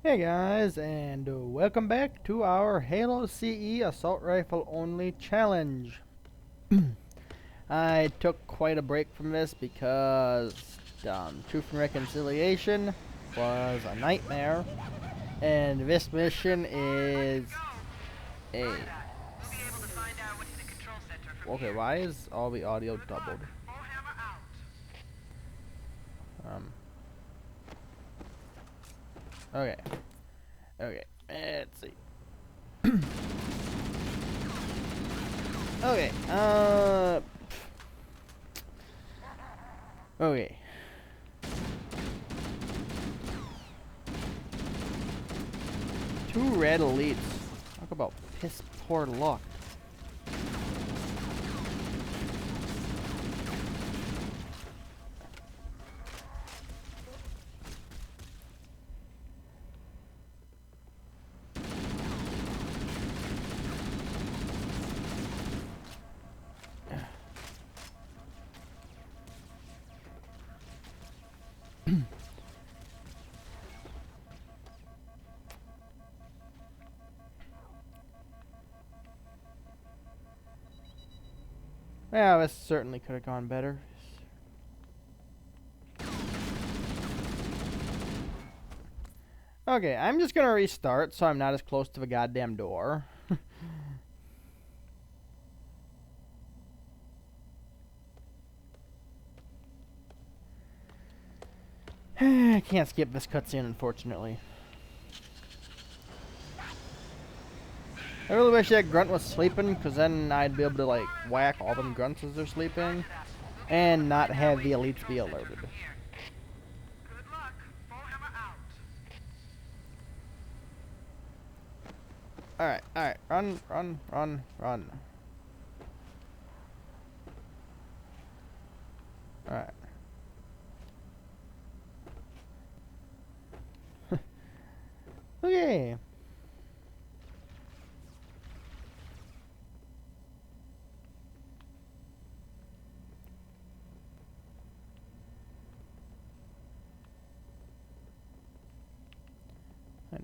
Hey guys, and welcome back to our Halo CE Assault Rifle Only Challenge. I took quite a break from this because Truth and Reconciliation was a nightmare, and this mission is a... Okay, why is all the audio doubled? Okay, okay, let's see. Okay, okay. Two red elites. Talk about piss poor luck. Yeah, this certainly could have gone better. Okay, I'm just gonna restart so I'm not as close to the goddamn door. I can't skip this cutscene, unfortunately. I really wish that grunt was sleeping, because then I'd be able to, like, whack all them grunts as they're sleeping, and not have the elites be alerted. Alright, alright, run, run, run, run. Alright. Okay.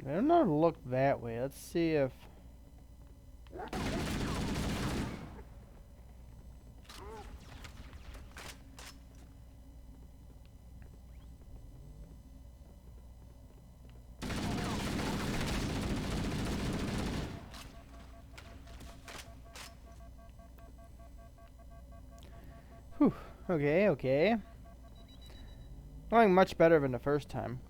I don't know to look that way. Let's see if... Whew. Okay, okay. Going much better than the first time.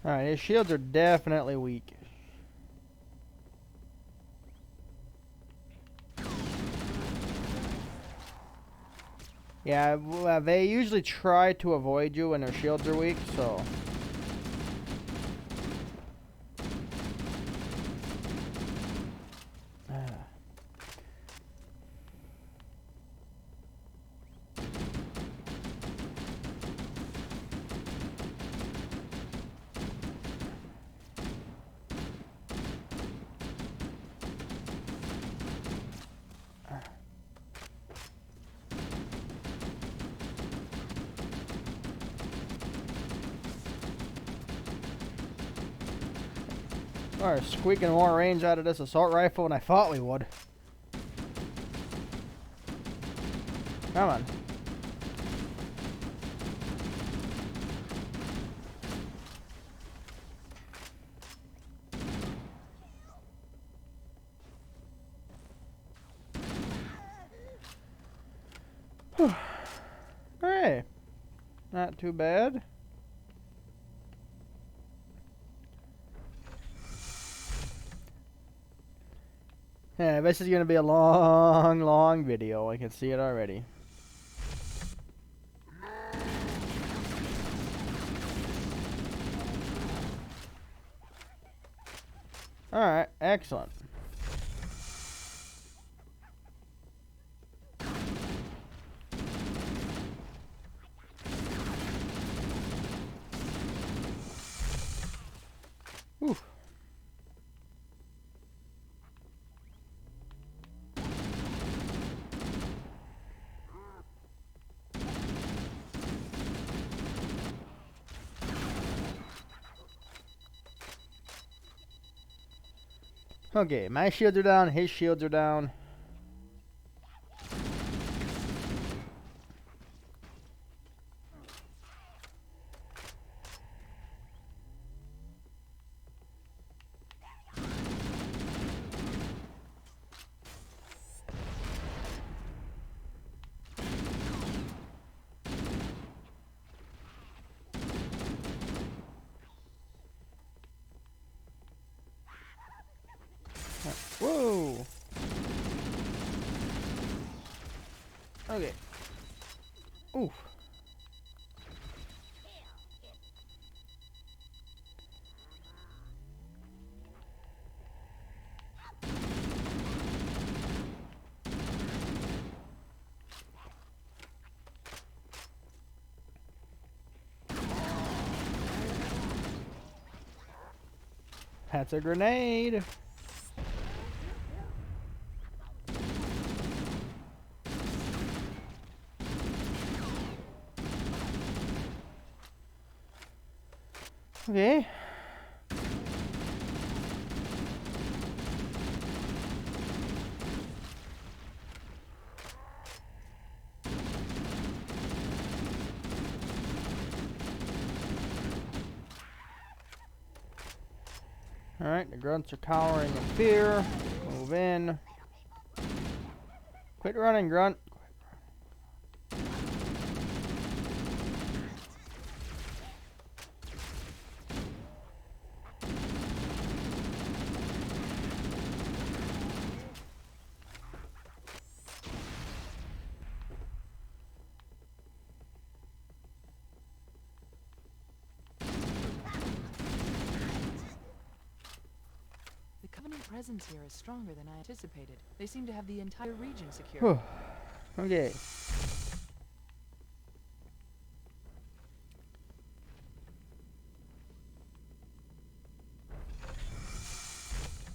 Alright, his shields are definitely weak. Yeah, well, they usually try to avoid you when their shields are weak, so... We're squeaking more range out of this assault rifle than I thought we would. Come on. Hey, not too bad. Yeah, this is gonna be a long video. I can see it already. Alright, excellent. Whew. Okay, my shields are down, his shields are down. Whoa! Okay. Oof. That's a grenade. Okay. Alright, the grunts are cowering in fear. Move in. Quit running, grunt. Presence here is stronger than I anticipated. They seem to have the entire region secured. Whew. Okay.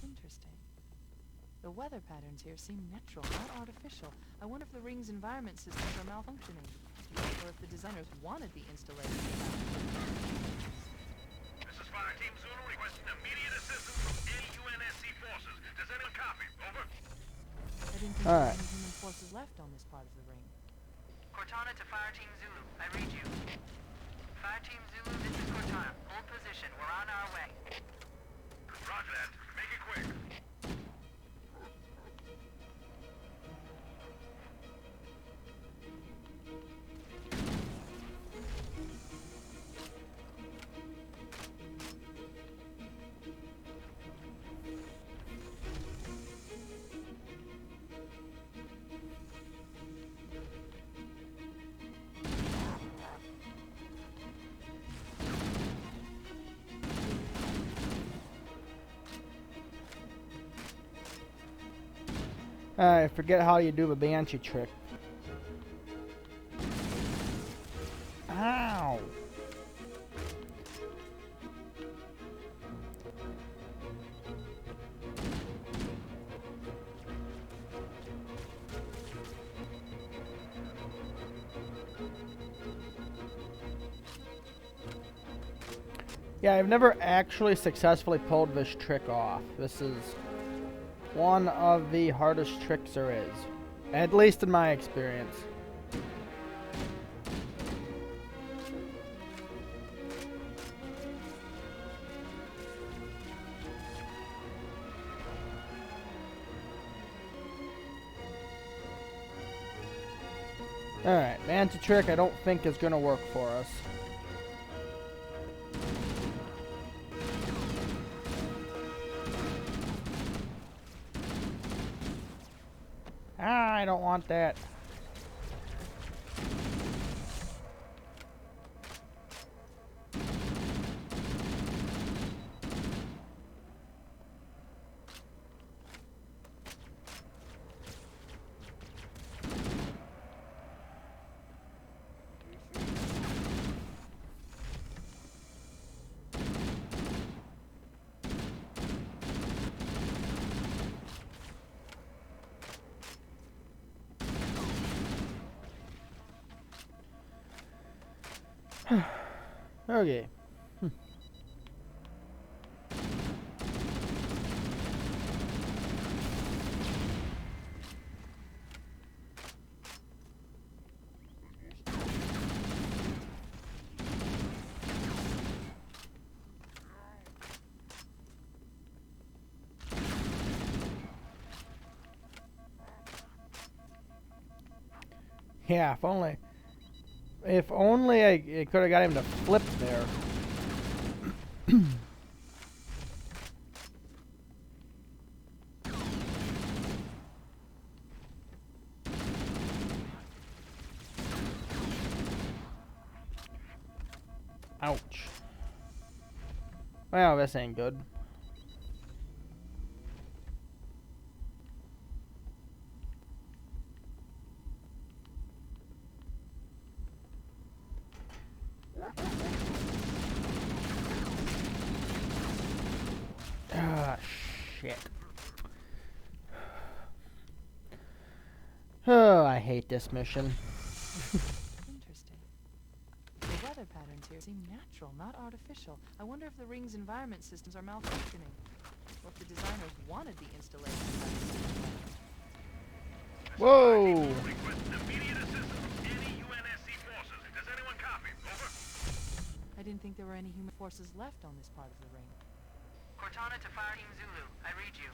Interesting. The weather patterns here seem natural, not artificial. I wonder if the ring's environment systems are malfunctioning, or if the designers wanted the installation. This is Fire Team Zulu requesting immediate assistance from any UNSC forces. Does anyone copy? Over. I didn't think there were any human forces left on this part of the ring. Cortana to Fire Team Zulu. I read you. Fire Team Zulu, this is Cortana. Hold position. We're on our way. Roger that. Make it quick. I forget how you do the banshee trick. Ow! Yeah, I've never actually successfully pulled this trick off. This is one of the hardest tricks there is, at least in my experience. Alright, banshee trick I don't think is gonna work for us. Ah, I don't want that. Okay. Yeah, if only I could have got him to flip there. Ouch. Well, this ain't good. Ah, shit. Oh, I hate this mission. Interesting. The weather patterns here seem natural, not artificial. I wonder if the ring's environment systems are malfunctioning, or if the designers wanted the installation. Whoa! Requesting immediate assistance from any UNSC forces. Does anyone copy? Over. I didn't think there were any human forces left on this part of the ring. Cortana to Fire Team Zulu. I read you.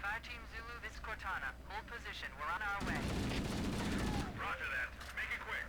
Fire Team Zulu, this is Cortana. Hold position. We're on our way. Roger that. Make it quick.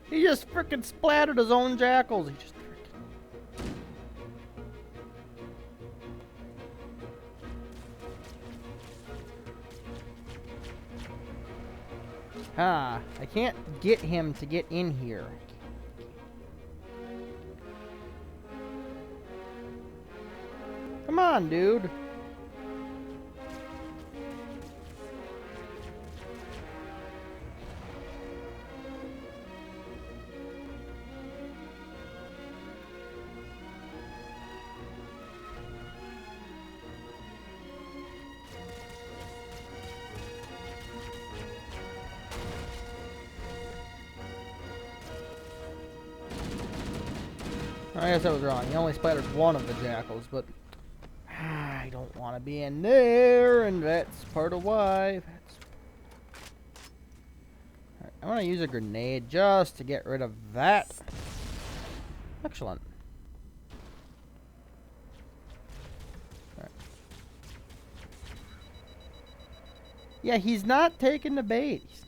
He just frickin' splattered his own jackals. He just frickin'. Ah, I can't get him to get in here. Come on, dude. I guess I was wrong. He only splattered one of the jackals, but I don't want to be in there, and that's part of why. Right, I want to use a grenade just to get rid of that. Excellent. Right. Yeah, he's not taking the bait. He's not.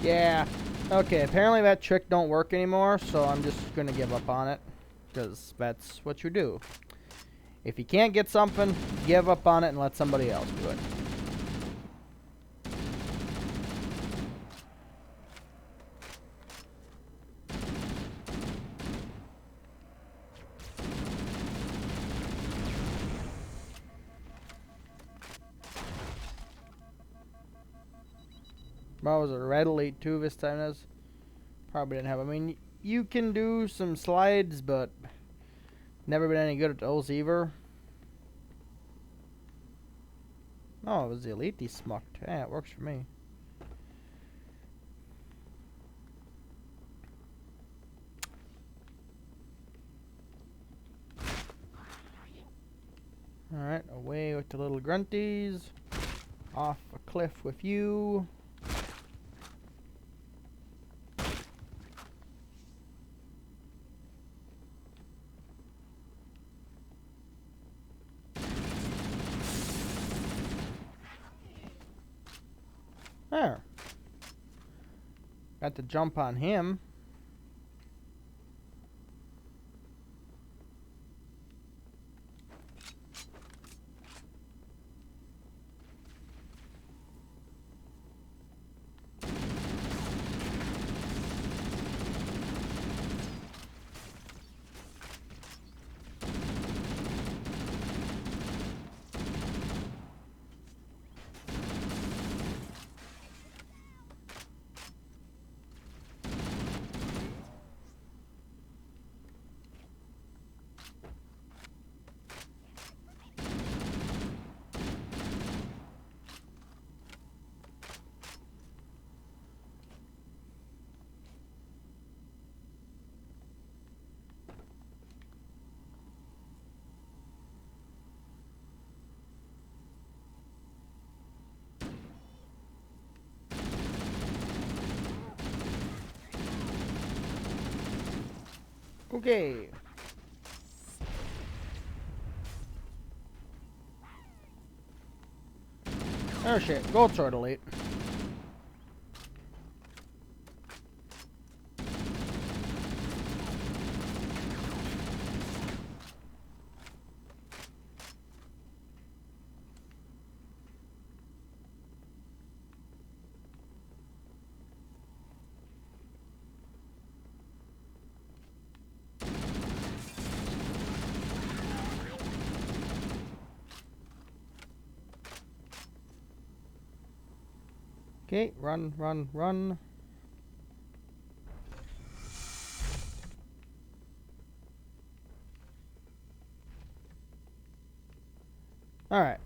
Yeah. Okay, apparently that trick don't work anymore, so I'm just gonna give up on it. Because that's what you do. If you can't get something, give up on it and let somebody else do it. Well, was it red elite 2 this time? Is probably didn't have. I mean, you can do some slides, but never been any good at those either. Oh, it was the elite he smucked. Yeah, it works for me. Alright, away with the little grunties. Off a cliff with you. There. Got to jump on him. Okay. Oh shit, gold sword elite. Okay, run, run, run. Alright.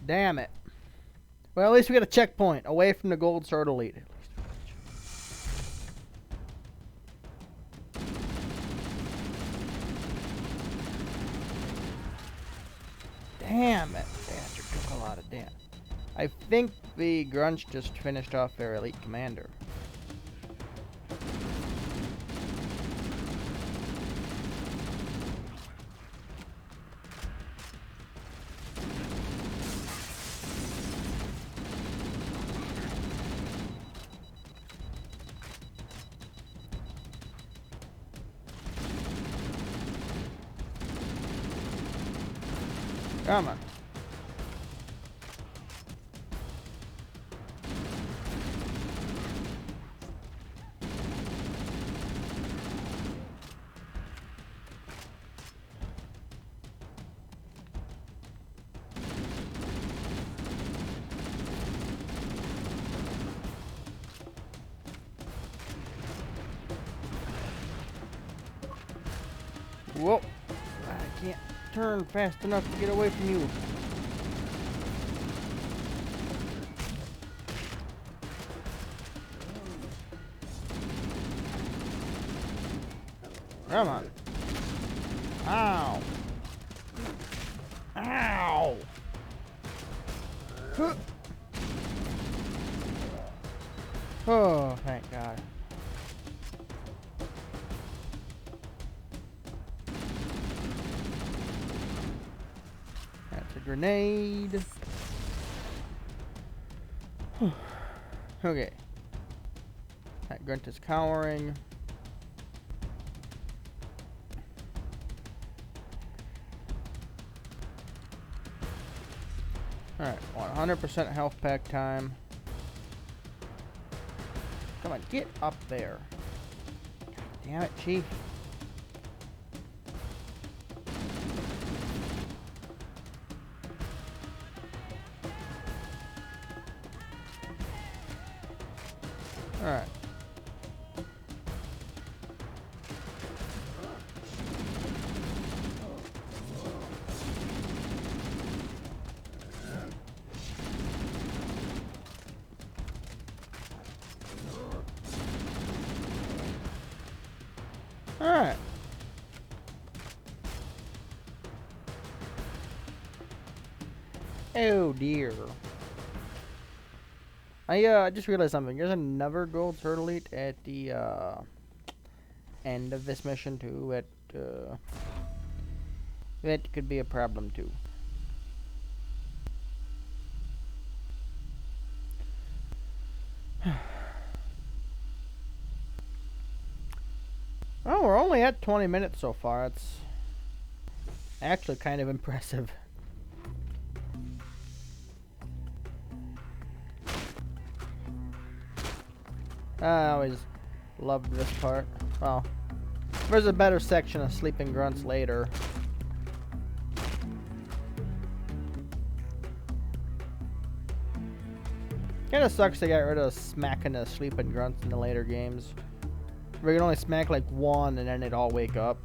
Damn it. Well, at least we got a checkpoint away from the gold sword elite. Damn it. Bastard took a lot of damage. I think the grunge just finished off their elite commander. Come on. Whoa. I can't turn fast enough to get away from you. Come on. Ow. Ow. Huh. Oh, thank God. That's a grenade. Okay. That grunt is cowering. Alright, 100% health pack time. Come on, get up there. Damn it, Chief. Alright. Alright. Oh dear. I just realized something. There's another gold turtle eat at the end of this mission too. It could be a problem too. Well, we're only at 20 minutes so far. It's actually kind of impressive. I always loved this part. Well, there's a better section of sleeping grunts later. Kinda sucks they got rid of smacking the sleeping grunts in the later games. Where you can only smack like one and then they'd all wake up.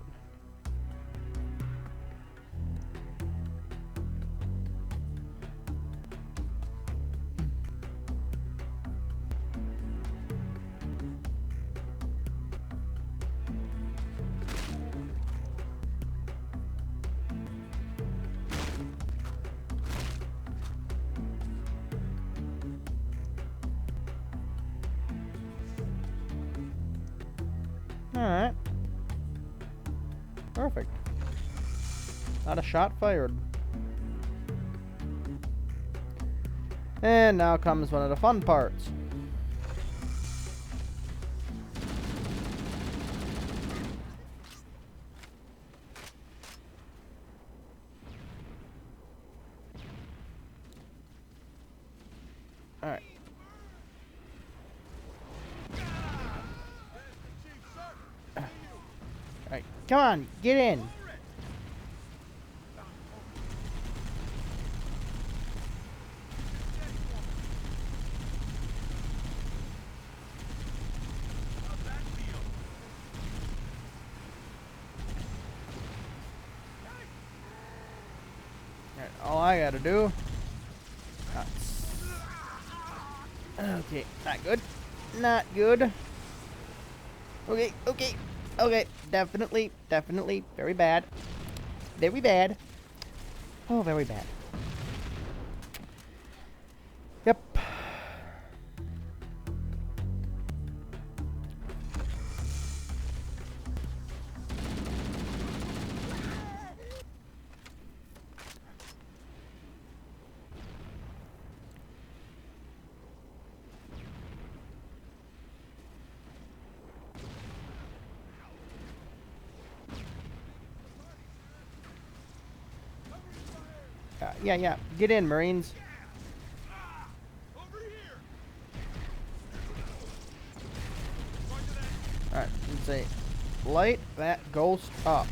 Alright. Perfect. Not a shot fired. And now comes one of the fun parts. Alright. Alright, come on, get in. Alright, all I gotta do. Okay, not good. Not good. Okay, okay. Okay, definitely, definitely, very bad. Very bad. Oh, very bad. Yep. Yeah. Get in, Marines. Alright, let's say, light that ghost up.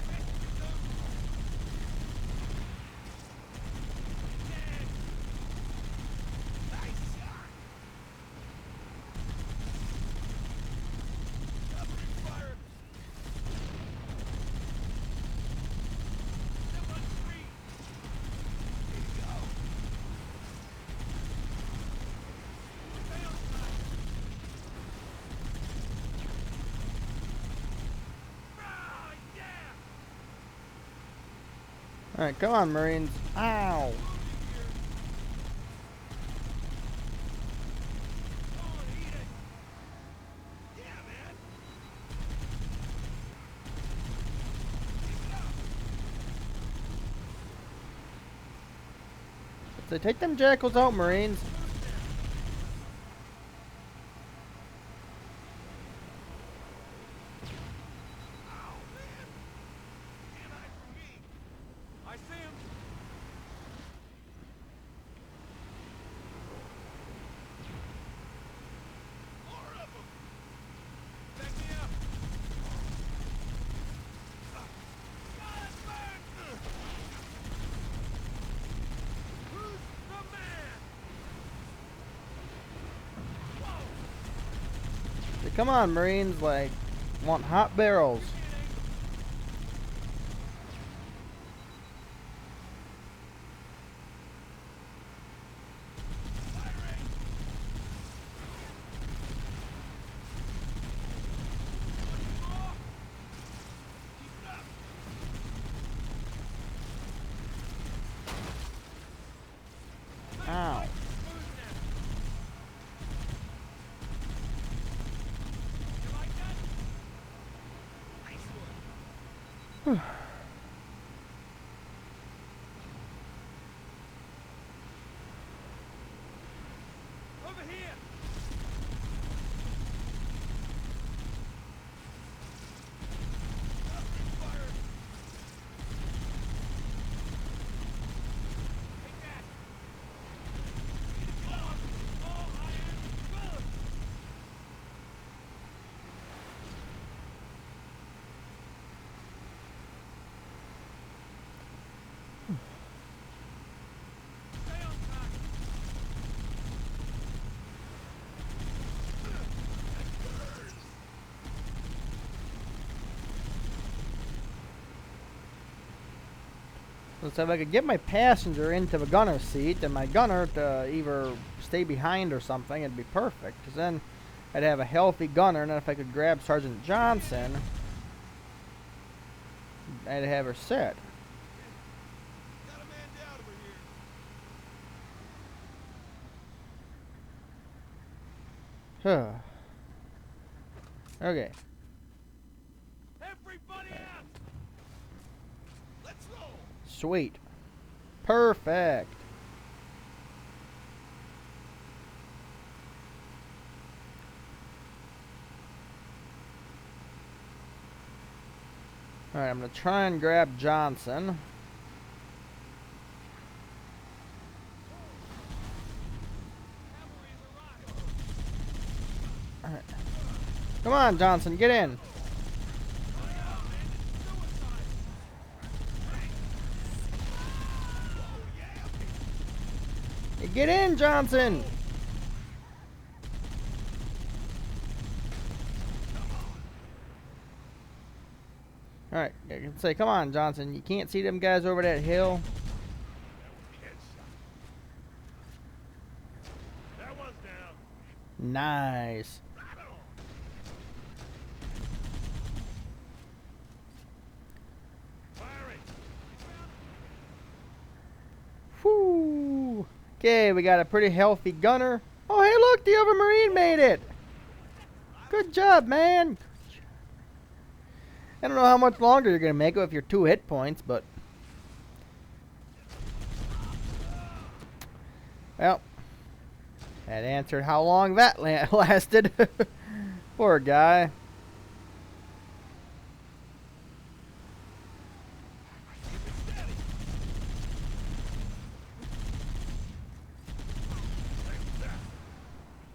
Alright, come on, Marines. Ow! So take them jackals out, Marines. Come on, Marines, like, want hot barrels. Ow. Over here! So if I could get my passenger into the gunner seat and my gunner to either stay behind or something, it'd be perfect. Because then I'd have a healthy gunner, and then if I could grab Sergeant Johnson, I'd have her set. Got a man down over here. Okay. Everybody out! Let's roll! Sweet. Perfect. Alright, I'm going to try and grab Johnson. Alright. Come on, Johnson, get in. Get in, Johnson! Alright, I can say, come on, Johnson. You can't see them guys over that hill? That one's down. Nice. Firing. Whoo! Okay, we got a pretty healthy gunner. Oh, hey, look, the other Marine made it. Good job, man. I don't know how much longer you're going to make it with your 2 hit points, but... Well, that answered how long that lasted. Poor guy.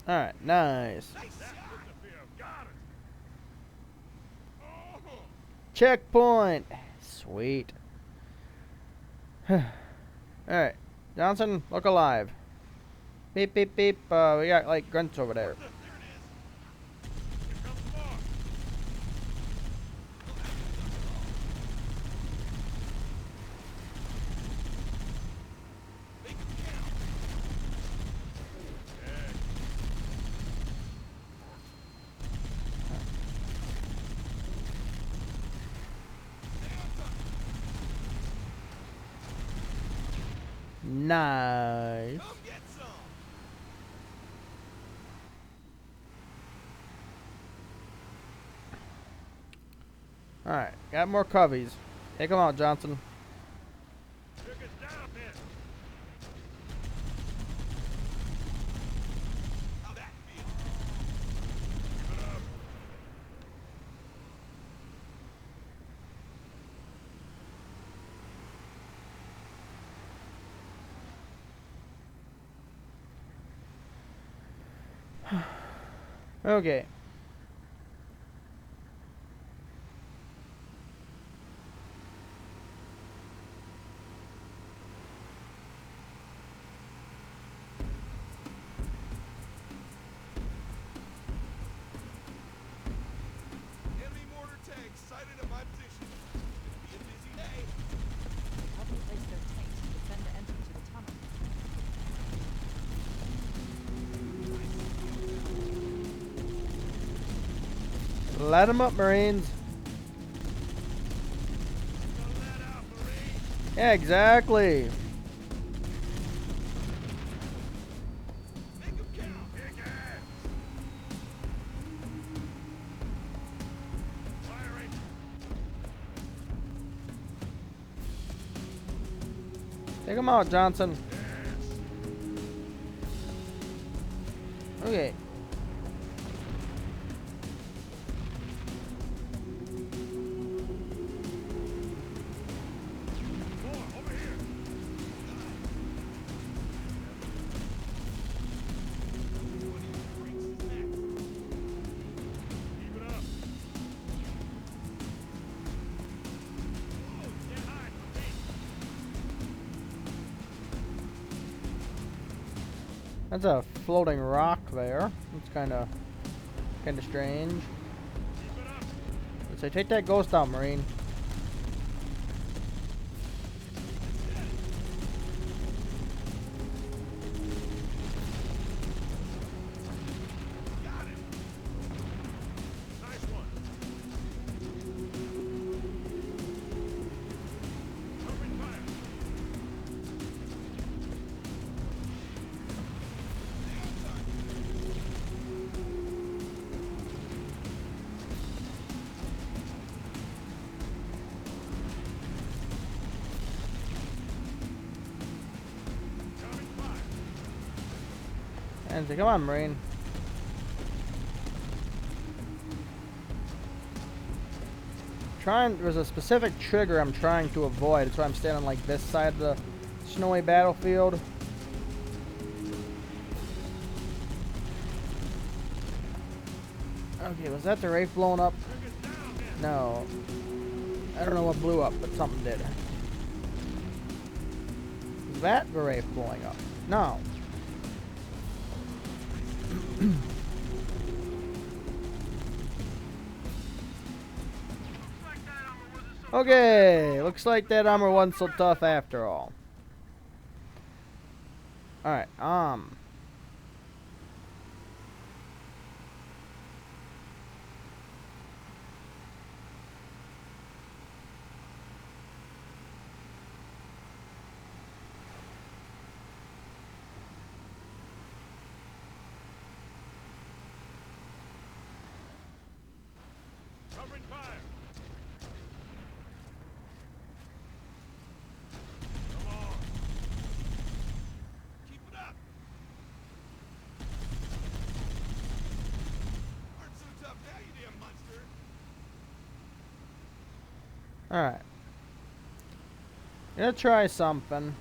Alright, nice. Checkpoint. Sweet. Alright. Johnson, look alive. Beep, beep, beep. We got, like, grunts over there. Nice. Come get some. Alright, got more coveys. Take them out, Johnson. Took us down there. How that feel? Give it up. Okay. Light 'em up, Marines. Yeah, exactly. Take him out, Johnson. Okay. That's a floating rock there. It's kind of strange. Let's say, take that ghost out, Marine. And say, come on, Marine. There's a specific trigger I'm trying to avoid. That's why I'm standing like this side of the snowy battlefield. Okay, was that the Wraith blowing up? No. I don't know what blew up, but something did. Was that the Wraith blowing up? No. Okay, looks like that armor wasn't so tough after all. Alright, Covering fire. Come on. Keep it up. Aren't so tough now, you damn monster. alright. Gonna try something.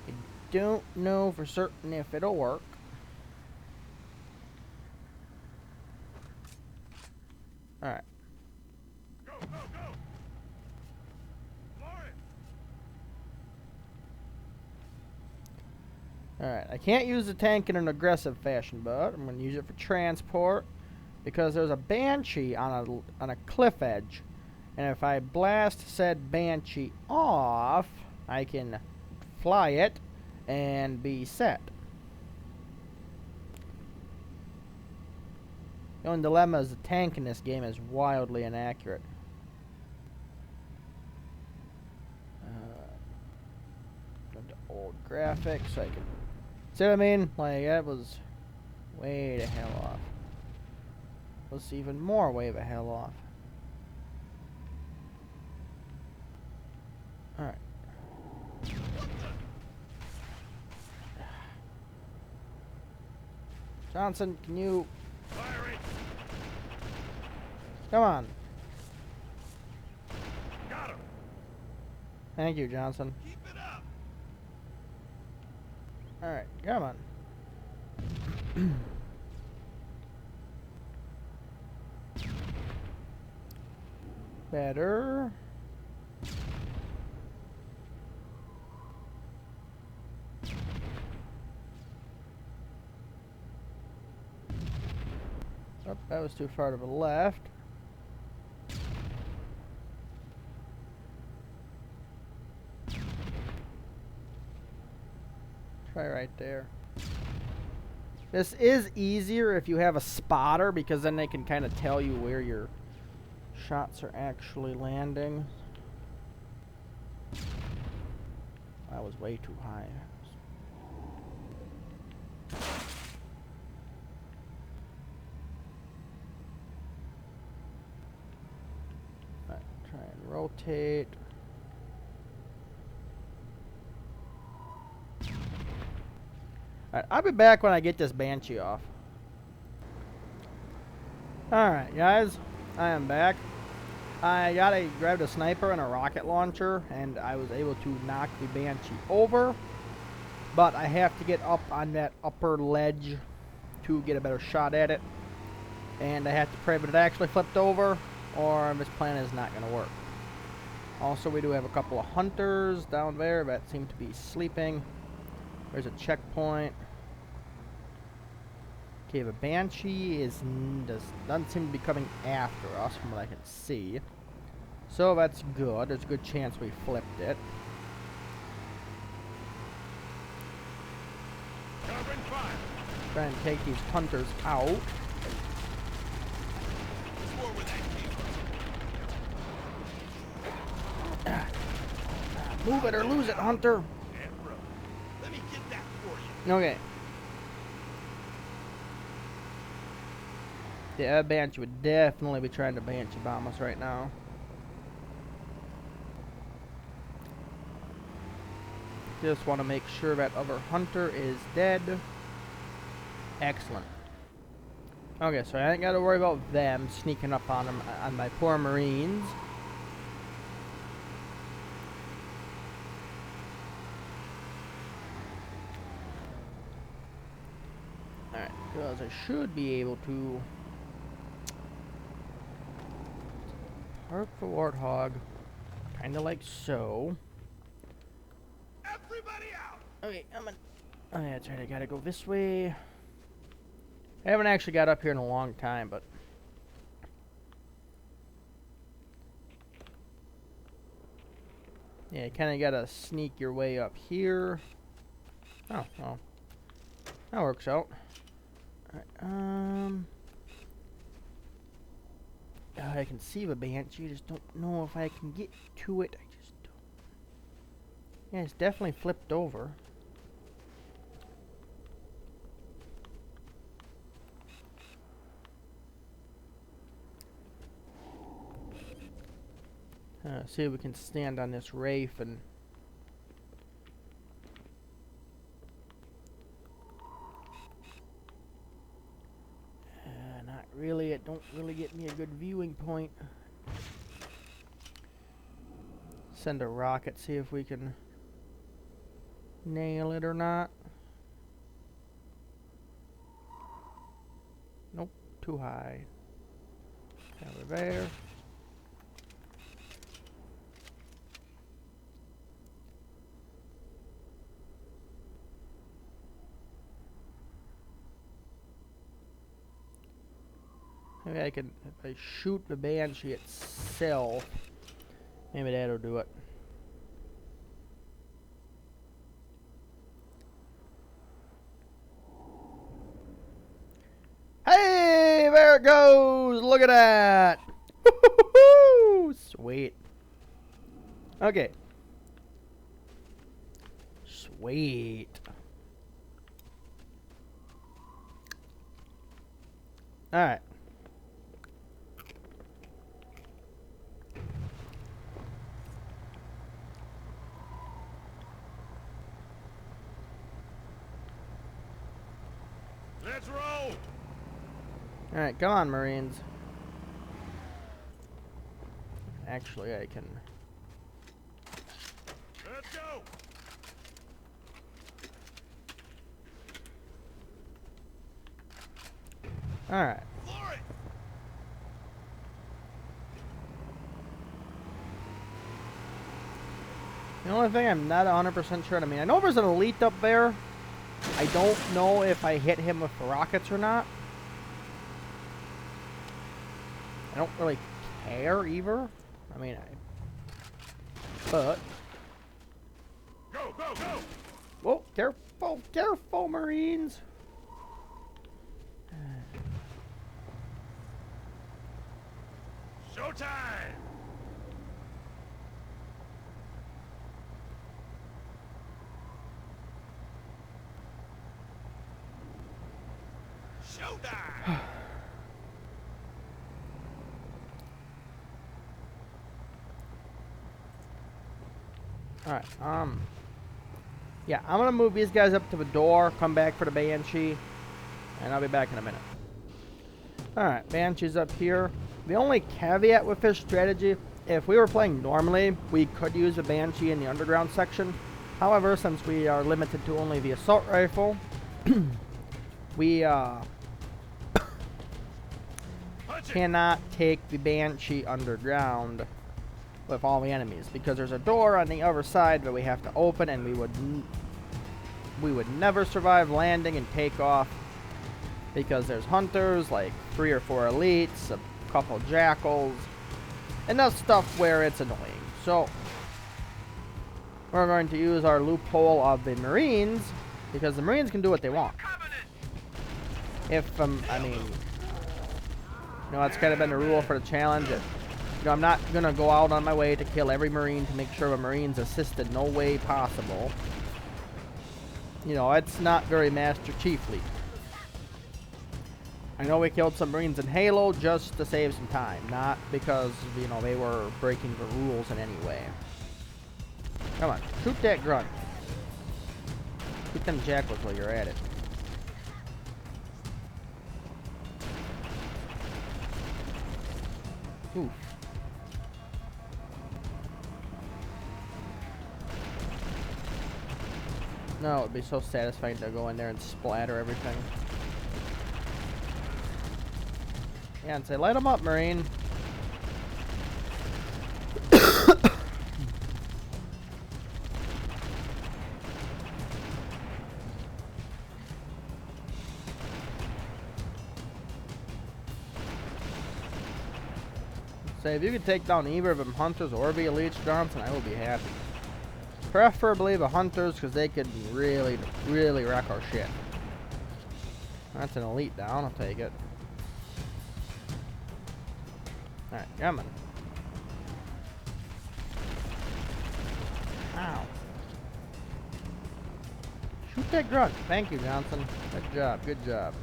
I don't know for certain if it'll work. Alright. Go, go, go. Floor it. Alright, I can't use the tank in an aggressive fashion, but I'm gonna use it for transport because there's a banshee on a cliff edge. And if I blast said banshee off, I can fly it and be set. The only dilemma is the tank in this game is wildly inaccurate. Go to old graphics so I can see what I mean? Like, that was way the hell off. Was even more way the hell off. Alright. Johnson, can you... Firing. Come on. Got him. Thank you, Johnson. Keep it up. Alright, come on. Better. Oh, that was too far to the left. Try right there. This is easier if you have a spotter, because then they can kind of tell you where your shots are actually landing. That was way too high. Right, try and rotate. Alright, I'll be back when I get this banshee off. Alright, guys. I am back. I grabbed a sniper and a rocket launcher, and I was able to knock the banshee over. But I have to get up on that upper ledge to get a better shot at it. And I have to pray that it actually flipped over, or this plan is not going to work. Also, we do have a couple of hunters down there that seem to be sleeping. There's a checkpoint. Okay, the banshee doesn't seem to be coming after us from what I can see. So that's good. There's a good chance we flipped it. Covering fire. Try and take these hunters out. War with that keeper. Move it or lose it, Hunter. And road. Let me get that for you. Okay. Yeah, that banshee would definitely be trying to banshee bomb us right now. Just want to make sure that other hunter is dead. Excellent. Okay, so I ain't got to worry about them sneaking up on them, on my poor Marines. Alright, because I should be able to park the warthog, kind of like so. Everybody out. Okay, oh yeah, that's right, I gotta go this way. I haven't actually got up here in a long time, but yeah, you kind of gotta sneak your way up here. Oh, well, that works out. Alright, I can see the banshee, just don't know if I can get to it. I just don't. Yeah, it's definitely flipped over. See if we can stand on this rafe and not really. It don't really get me a good viewing point. Send a rocket, see if we can nail it or not. Nope, too high. Over there. Maybe I can, if I shoot the banshee itself, maybe that'll do it. Hey, there it goes! Look at that! Woo-hoo-hoo! Sweet. Okay. Sweet. Alright. Let's roll. Alright, come on, Marines. Actually, I can... Let's go. Alright. Floor it. The only thing I'm not 100% sure, I mean, I know there's an elite up there. I don't know if I hit him with the rockets or not. I don't really care either. I mean, but... Go, go, go. Whoa, careful, careful, Marines. Showtime! Showtime! Alright, yeah, I'm gonna move these guys up to the door, come back for the banshee, and I'll be back in a minute. Alright, banshee's up here. The only caveat with this strategy, if we were playing normally, we could use the banshee in the underground section. However, since we are limited to only the assault rifle, we cannot take the banshee underground with all the enemies, because there's a door on the other side that we have to open, and we would never survive landing and take off, because there's hunters, like 3 or 4 elites, a couple jackals, enough stuff where it's annoying. So we're going to use our loophole of the Marines, because the Marines can do what they want. If I mean, you know, that's kind of been the rule for the challenge. You know, I'm not gonna go out on my way to kill every Marine to make sure the Marines assisted. No way possible. You know, it's not very Master Chiefly. I know we killed some Marines in Halo just to save some time, not because, you know, they were breaking the rules in any way. Come on, shoot that grunt. Shoot them jackals while you're at it. Oof. No, it would be so satisfying to go in there and splatter everything. Yeah, and say, light them up, Marine. Say, if you could take down either of them hunters or the elites, Johnson, I will be happy. Preferably the hunters, because they could really, really wreck our shit. That's an elite down, I'll take it. Alright, come on. Ow. Shoot that grunt. Thank you, Johnson. Good job, good job.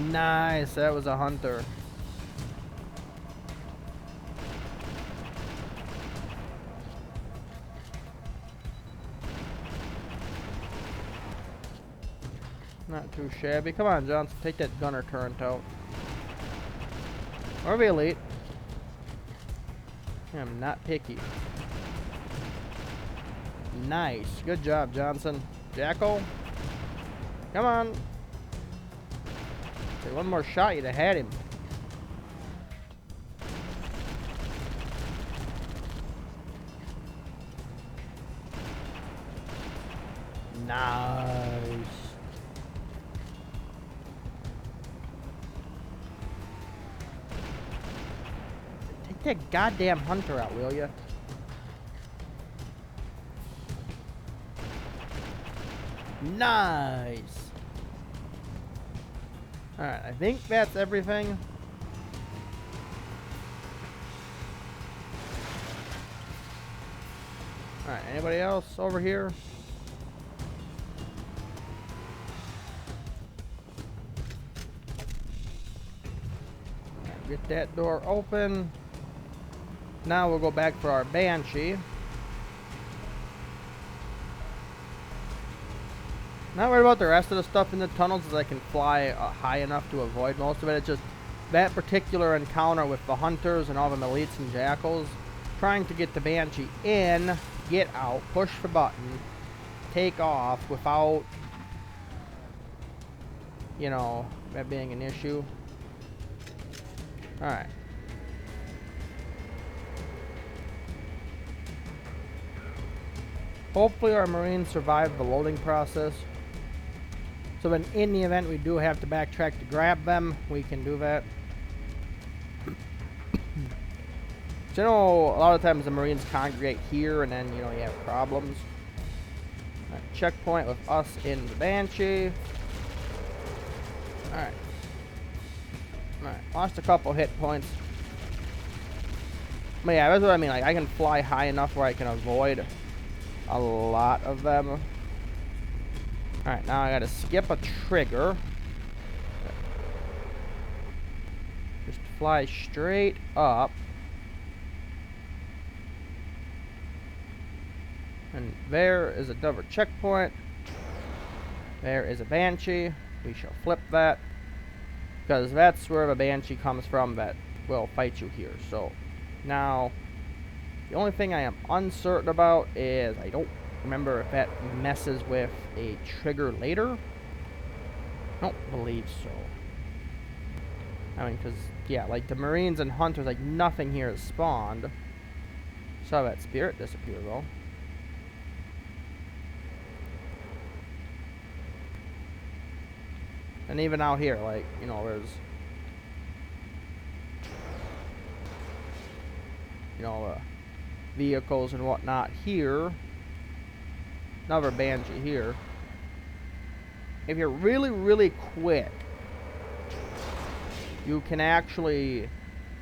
Nice, that was a hunter. Not too shabby. Come on, Johnson, take that gunner turret out. Or the elite. I'm not picky. Nice. Good job, Johnson. Jackal. Come on. Say, one more shot, you'd have had him. Nice. Take that goddamn hunter out, will ya? Nice. Alright, I think that's everything. Alright, anybody else over here? Right, get that door open. Now we'll go back for our banshee. Not worried about the rest of the stuff in the tunnels, as I can fly high enough to avoid most of it. It's just that particular encounter with the hunters and all the elites and jackals. Trying to get the banshee in, get out, push the button, take off without, you know, that being an issue. Alright. Hopefully our Marines survive the loading process. So then in the event we do have to backtrack to grab them, we can do that. So, you know, a lot of times the Marines congregate here and then, you know, you have problems. Checkpoint with us in the Banshee. Alright. Alright, lost a couple hit points. But yeah, that's what I mean. Like, I can fly high enough where I can avoid a lot of them. Alright, now I gotta skip a trigger. Just fly straight up. And there is another checkpoint. There is a Banshee. We shall flip that. Because that's where the Banshee comes from that will fight you here. So, now, the only thing I am uncertain about is I don't remember if that messes with a trigger later. I don't believe so. I mean, because, yeah, like the Marines and Hunters, like nothing here is spawned. Saw that spirit disappear though. And even out here, like, you know, there's, you know, vehicles and whatnot here. Another Banshee here. If you're really, really quick, you can actually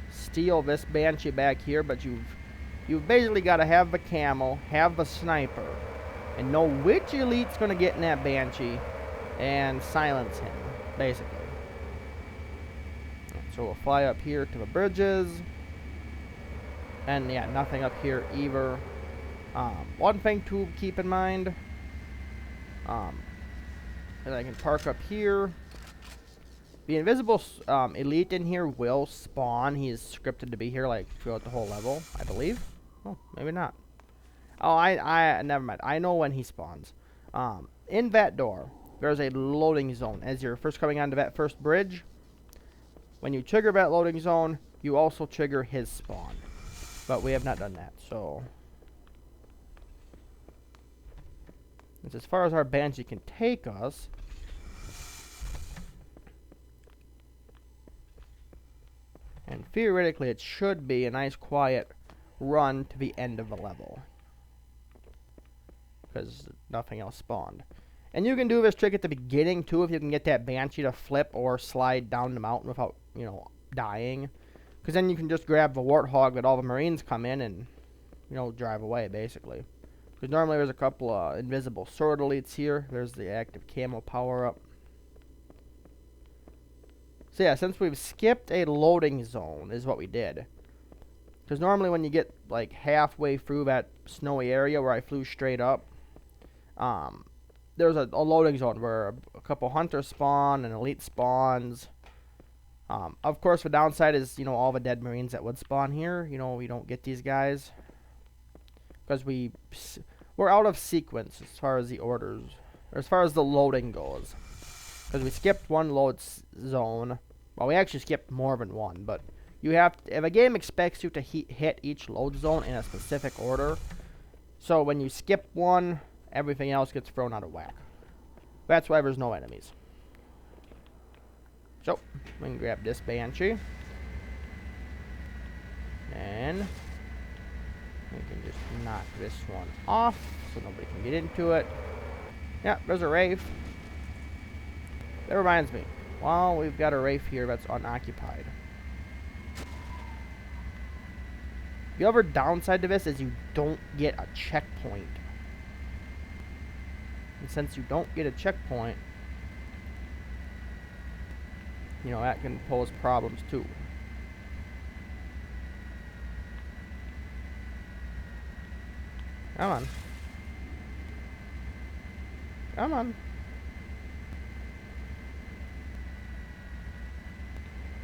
steal this Banshee back here, but you've basically got to have the camo, have the sniper, and know which elite's going to get in that Banshee and silence him, basically. So we'll fly up here to the bridges. And yeah, nothing up here either. One thing to keep in mind, is I can park up here. The invisible elite in here will spawn. He is scripted to be here like throughout the whole level, I believe. Oh, maybe not. Oh, I never mind. I know when he spawns. In that door, there's a loading zone. As you're first coming onto that first bridge, when you trigger that loading zone, you also trigger his spawn. But we have not done that, so it's as far as our Banshee can take us. And theoretically, it should be a nice, quiet run to the end of the level. Because nothing else spawned. And you can do this trick at the beginning, too, if you can get that Banshee to flip or slide down the mountain without, you know, dying. Because then you can just grab the warthog that all the Marines come in and, you know, drive away, basically. Because normally there's a couple of invisible sword elites here. There's the active camo power-up. So yeah, since we've skipped a loading zone is what we did. Because normally when you get like halfway through that snowy area where I flew straight up, there's a loading zone where a couple hunters spawn and elite spawns. Of course, the downside is, you know, all the dead Marines that would spawn here. You know, we don't get these guys. Because we're out of sequence as far as the orders, or as far as the loading goes. Because we skipped one load zone. Well, we actually skipped more than one, but you have to, if a game expects you to hit each load zone in a specific order, so when you skip one, everything else gets thrown out of whack. That's why there's no enemies. So, we can grab this Banshee. And we can just knock this one off so nobody can get into it. Yeah, there's a Wraith. That reminds me. Well, we've got a Wraith here that's unoccupied. The other downside to this is you don't get a checkpoint. And since you don't get a checkpoint, you know, that can pose problems too. Come on. Come on.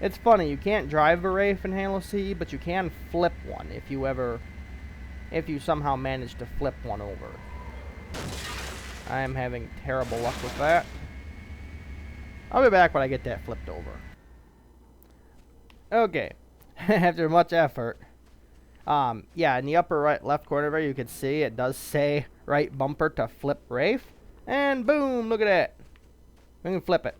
It's funny, you can't drive a Wraith in Halo C, but you can flip one if you somehow manage to flip one over. I am having terrible luck with that. I'll be back when I get that flipped over. Okay. After much effort. Yeah, in the upper right left corner there you can see it does say right bumper to flip Wraith. And boom, look at that. We can flip it.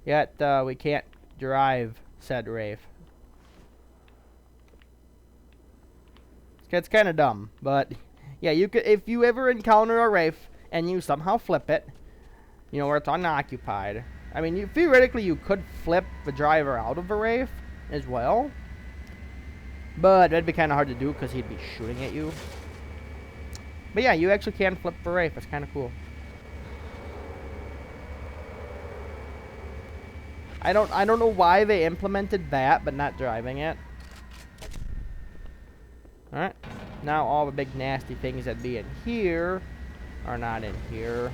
Yet, we can't drive said Wraith. It's kind of dumb, but yeah, you could, if you ever encounter a Wraith and you somehow flip it, you know, where it's unoccupied. I mean, theoretically, you could flip the driver out of a Wraith as well, but that'd be kind of hard to do because he'd be shooting at you. But yeah, you actually can flip the Wraith. It's kind of cool. I don't know why they implemented that, but not driving it. Alright. Now all the big nasty things that be in here are not in here.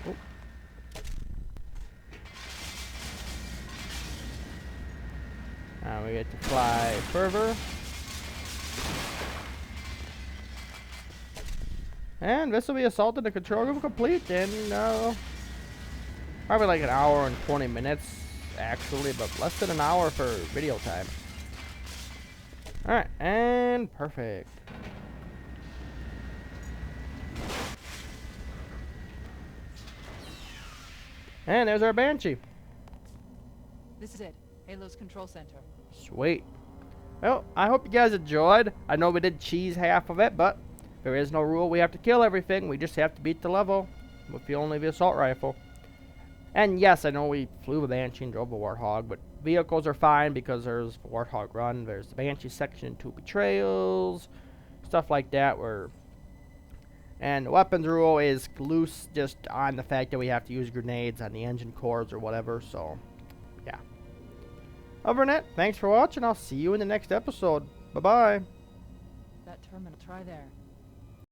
Oop. Now we get to fly further. And this will be assault in the control room complete in probably like an hour and 20 minutes actually, but less than an hour for video time. Alright, and perfect. And there's our Banshee. This is it. Halo's control center. Sweet. Well, I hope you guys enjoyed. I know we did cheese half of it, but there is no rule we have to kill everything. We just have to beat the level with only the assault rifle. And yes, I know we flew the Banshee and drove the Warthog, but vehicles are fine because there's the Warthog Run, there's the Banshee section in Two Betrayals, stuff like that. And the weapons rule is loose just on the fact that we have to use grenades on the engine cores or whatever, so yeah. Other than that, thanks for watching. I'll see you in the next episode. Bye-bye. That terminal. Try there.